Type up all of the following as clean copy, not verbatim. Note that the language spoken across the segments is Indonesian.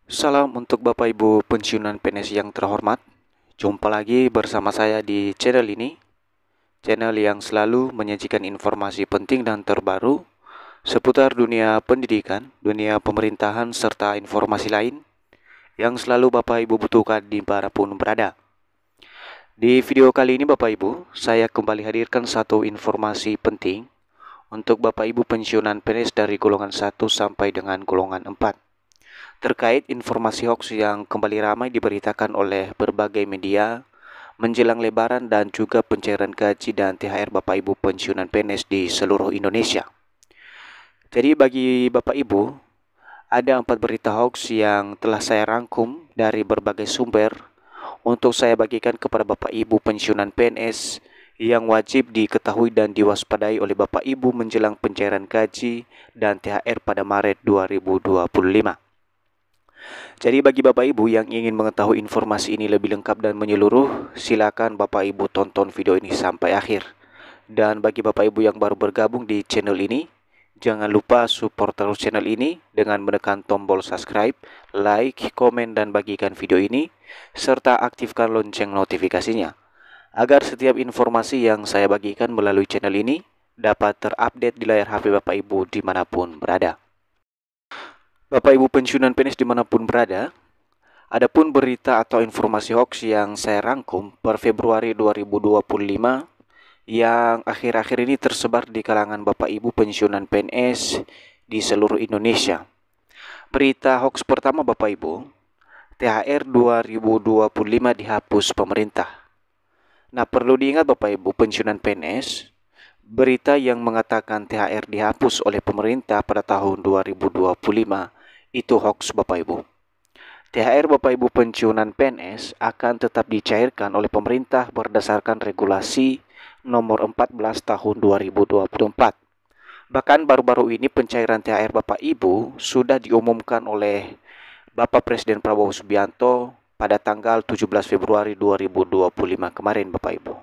Salam untuk Bapak Ibu pensiunan PNS yang terhormat. Jumpa lagi bersama saya di channel ini, channel yang selalu menyajikan informasi penting dan terbaru seputar dunia pendidikan, dunia pemerintahan, serta informasi lain yang selalu Bapak Ibu butuhkan dimanapun berada. Di video kali ini Bapak Ibu, saya kembali hadirkan satu informasi penting untuk Bapak Ibu pensiunan PNS dari golongan 1 sampai dengan golongan 4. Terkait informasi hoax yang kembali ramai diberitakan oleh berbagai media menjelang Lebaran dan juga pencairan gaji dan THR Bapak Ibu pensiunan PNS di seluruh Indonesia. Jadi bagi Bapak Ibu, ada 4 berita hoax yang telah saya rangkum dari berbagai sumber untuk saya bagikan kepada Bapak Ibu pensiunan PNS yang wajib diketahui dan diwaspadai oleh Bapak Ibu menjelang pencairan gaji dan THR pada Maret 2025. Jadi bagi Bapak Ibu yang ingin mengetahui informasi ini lebih lengkap dan menyeluruh, silakan Bapak Ibu tonton video ini sampai akhir. Dan bagi Bapak Ibu yang baru bergabung di channel ini, jangan lupa support terus channel ini dengan menekan tombol subscribe, like, komen, dan bagikan video ini, serta aktifkan lonceng notifikasinya, agar setiap informasi yang saya bagikan melalui channel ini dapat terupdate di layar HP Bapak Ibu dimanapun berada. Bapak Ibu pensiunan PNS dimanapun berada, adapun berita atau informasi hoax yang saya rangkum per Februari 2025 yang akhir-akhir ini tersebar di kalangan Bapak Ibu pensiunan PNS di seluruh Indonesia. Berita hoax pertama Bapak Ibu, THR 2025 dihapus pemerintah. Nah, perlu diingat Bapak Ibu pensiunan PNS, berita yang mengatakan THR dihapus oleh pemerintah pada tahun 2025 itu hoax Bapak Ibu. THR Bapak Ibu pensiunan PNS akan tetap dicairkan oleh pemerintah berdasarkan regulasi nomor 14 tahun 2024. Bahkan baru-baru ini pencairan THR Bapak Ibu sudah diumumkan oleh Bapak Presiden Prabowo Subianto pada tanggal 17 Februari 2025 kemarin Bapak Ibu.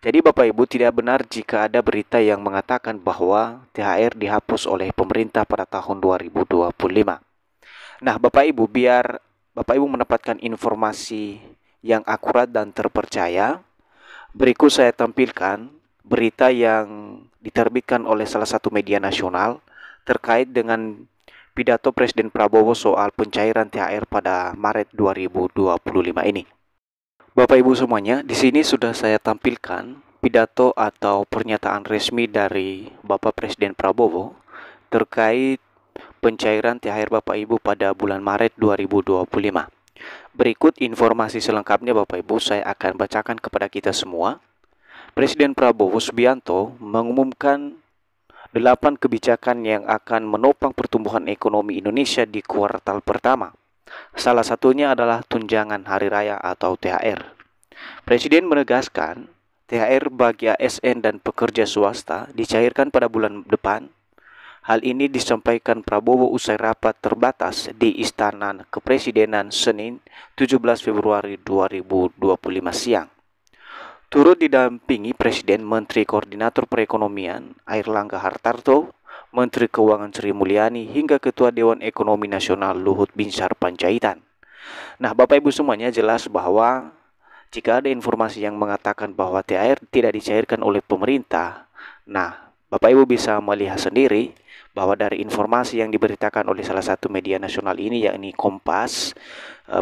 Jadi Bapak Ibu tidak benar jika ada berita yang mengatakan bahwa THR dihapus oleh pemerintah pada tahun 2025. Nah Bapak Ibu, biar Bapak Ibu mendapatkan informasi yang akurat dan terpercaya, berikut saya tampilkan berita yang diterbitkan oleh salah satu media nasional terkait dengan pidato Presiden Prabowo soal pencairan THR pada Maret 2025 ini. Bapak Ibu semuanya, di sini sudah saya tampilkan pidato atau pernyataan resmi dari Bapak Presiden Prabowo terkait pencairan THR Bapak Ibu pada bulan Maret 2025. Berikut informasi selengkapnya Bapak Ibu saya akan bacakan kepada kita semua. Presiden Prabowo Subianto mengumumkan 8 kebijakan yang akan menopang pertumbuhan ekonomi Indonesia di kuartal pertama. Salah satunya adalah tunjangan hari raya atau THR. Presiden menegaskan THR bagi ASN dan pekerja swasta dicairkan pada bulan depan. Hal ini disampaikan Prabowo usai rapat terbatas di Istana Kepresidenan Senin 17 Februari 2025 siang. Turut didampingi Presiden Menteri Koordinator Perekonomian Airlangga Hartarto, Menteri Keuangan Sri Mulyani, hingga Ketua Dewan Ekonomi Nasional Luhut Binsar Panjaitan. Nah Bapak Ibu semuanya jelas bahwa jika ada informasi yang mengatakan bahwa THR tidak dicairkan oleh pemerintah, nah Bapak Ibu bisa melihat sendiri bahwa dari informasi yang diberitakan oleh salah satu media nasional ini yakni Kompas,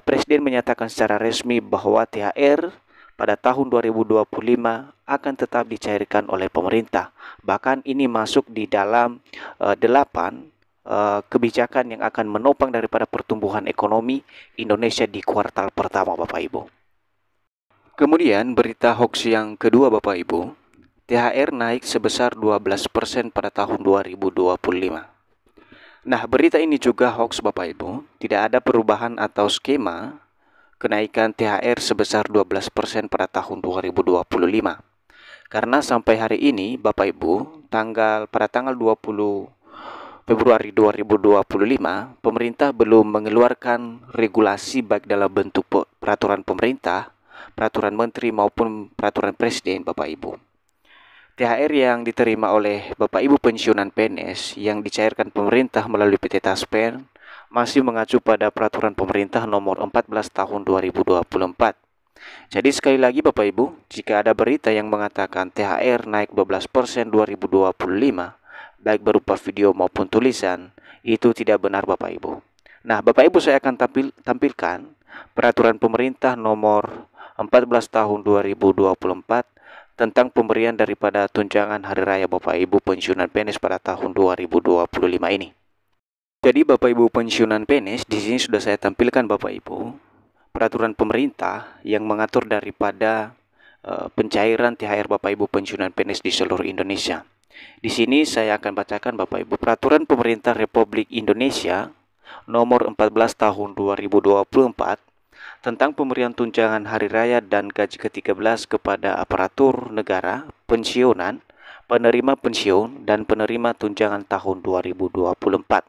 Presiden menyatakan secara resmi bahwa THR pada tahun 2025 akan tetap dicairkan oleh pemerintah. Bahkan ini masuk di dalam 8 kebijakan yang akan menopang daripada pertumbuhan ekonomi Indonesia di kuartal pertama Bapak Ibu. Kemudian berita hoax yang kedua Bapak Ibu, THR naik sebesar 12% pada tahun 2025. Nah, berita ini juga hoax Bapak Ibu. Tidak ada perubahan atau skema kenaikan THR sebesar 12% pada tahun 2025. Karena sampai hari ini Bapak Ibu, pada tanggal 20 Februari 2025, pemerintah belum mengeluarkan regulasi baik dalam bentuk peraturan pemerintah, peraturan menteri maupun peraturan presiden Bapak Ibu. THR yang diterima oleh Bapak Ibu pensiunan PNS yang dicairkan pemerintah melalui PT Taspen masih mengacu pada peraturan pemerintah nomor 14 tahun 2024. Jadi sekali lagi Bapak Ibu, jika ada berita yang mengatakan THR naik 12% 2025, baik berupa video maupun tulisan, itu tidak benar Bapak Ibu. Nah, Bapak Ibu, saya akan tampilkan peraturan pemerintah nomor 14 tahun 2024 tentang pemberian daripada tunjangan hari raya Bapak Ibu pensiunan PNS pada tahun 2025 ini. Jadi Bapak Ibu pensiunan PNS, di sini sudah saya tampilkan Bapak Ibu peraturan pemerintah yang mengatur daripada pencairan THR Bapak Ibu pensiunan PNS di seluruh Indonesia. Di sini saya akan bacakan Bapak Ibu peraturan pemerintah Republik Indonesia nomor 14 tahun 2024 tentang pemberian tunjangan hari raya dan gaji ke-13 kepada aparatur negara, pensiunan, penerima pensiun, dan penerima tunjangan tahun 2024.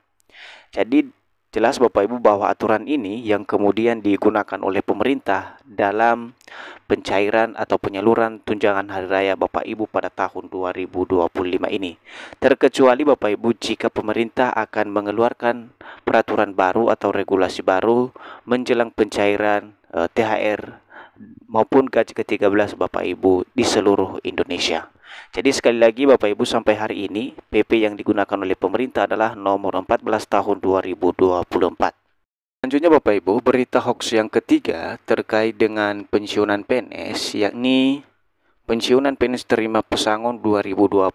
Jadi jelas Bapak Ibu bahwa aturan ini yang kemudian digunakan oleh pemerintah dalam pencairan atau penyaluran tunjangan hari raya Bapak Ibu pada tahun 2025 ini. Terkecuali Bapak Ibu jika pemerintah akan mengeluarkan peraturan baru atau regulasi baru menjelang pencairan THR maupun gaji ke-13 Bapak Ibu di seluruh Indonesia. Jadi sekali lagi Bapak Ibu, sampai hari ini PP yang digunakan oleh pemerintah adalah nomor 14 tahun 2024. Selanjutnya Bapak Ibu, berita hoax yang ketiga terkait dengan pensiunan PNS, yakni pensiunan PNS terima pesangon 2025.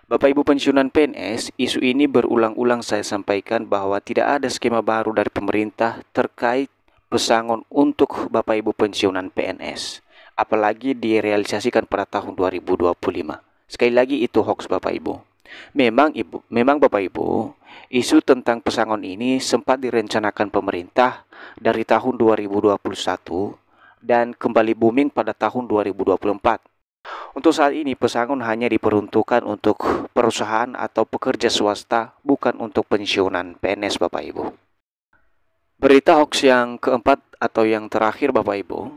Bapak Ibu pensiunan PNS, isu ini berulang-ulang saya sampaikan bahwa tidak ada skema baru dari pemerintah terkait pesangon untuk Bapak Ibu pensiunan PNS, apalagi direalisasikan pada tahun 2025. Sekali lagi itu hoax Bapak Ibu. Memang Bapak Ibu, isu tentang pesangon ini sempat direncanakan pemerintah dari tahun 2021 dan kembali booming pada tahun 2024. Untuk saat ini pesangon hanya diperuntukkan untuk perusahaan atau pekerja swasta, bukan untuk pensiunan PNS Bapak Ibu. Berita hoax yang keempat atau yang terakhir Bapak Ibu,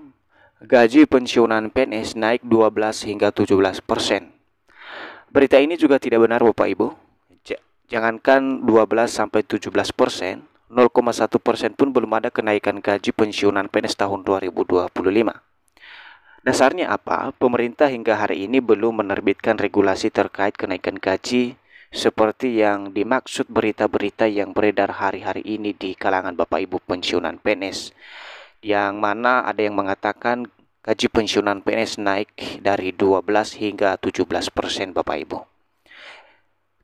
gaji pensiunan PNS naik 12 hingga 17%. Berita ini juga tidak benar Bapak Ibu. Jangankan 12 sampai 17%, 0,1% pun belum ada kenaikan gaji pensiunan PNS tahun 2025. Dasarnya apa? Pemerintah hingga hari ini belum menerbitkan regulasi terkait kenaikan gaji seperti yang dimaksud berita-berita yang beredar hari-hari ini di kalangan Bapak Ibu pensiunan PNS, yang mana ada yang mengatakan gaji pensiunan PNS naik dari 12 hingga 17% Bapak Ibu.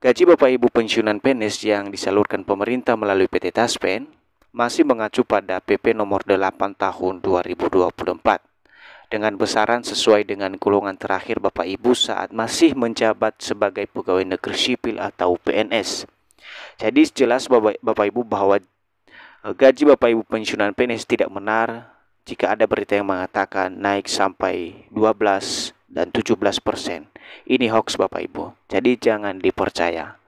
Gaji Bapak Ibu pensiunan PNS yang disalurkan pemerintah melalui PT Taspen masih mengacu pada PP nomor 8 tahun 2024. Dengan besaran sesuai dengan golongan terakhir Bapak Ibu saat masih menjabat sebagai pegawai negeri sipil atau PNS. Jadi jelas Bapak Ibu bahwa gaji Bapak Ibu pensiunan PNS tidak benar jika ada berita yang mengatakan naik sampai 12 dan 17%. Ini hoax Bapak Ibu, jadi jangan dipercaya.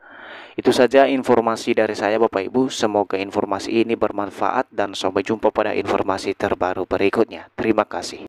Itu saja informasi dari saya Bapak Ibu, semoga informasi ini bermanfaat dan sampai jumpa pada informasi terbaru berikutnya. Terima kasih.